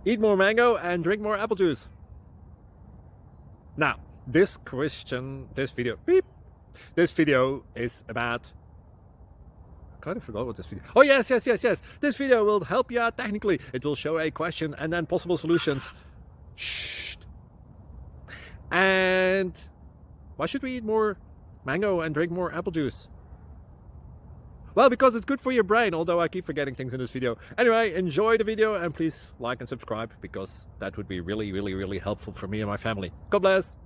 Eat more mango and drink more apple juice. Now, this video is about, I kind of forgot what this video. Oh, yes. This video will help you out technically. It will show a question and then possible solutions. Shh. And why should we eat more mango and drink more apple juice? Well, because it's good for your brain, although I keep forgetting things in this video. Anyway, enjoy the video and please like and subscribe, because that would be really helpful for me and my family. God bless.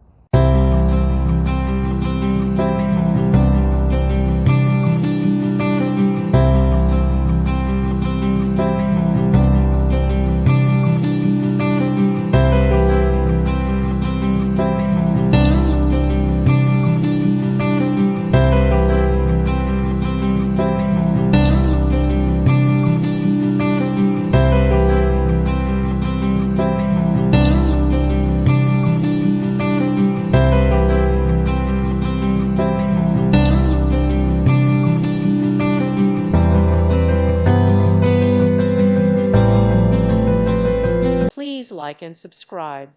Please like and subscribe.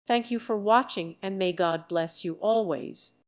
Thank you for watching, and may God bless you always.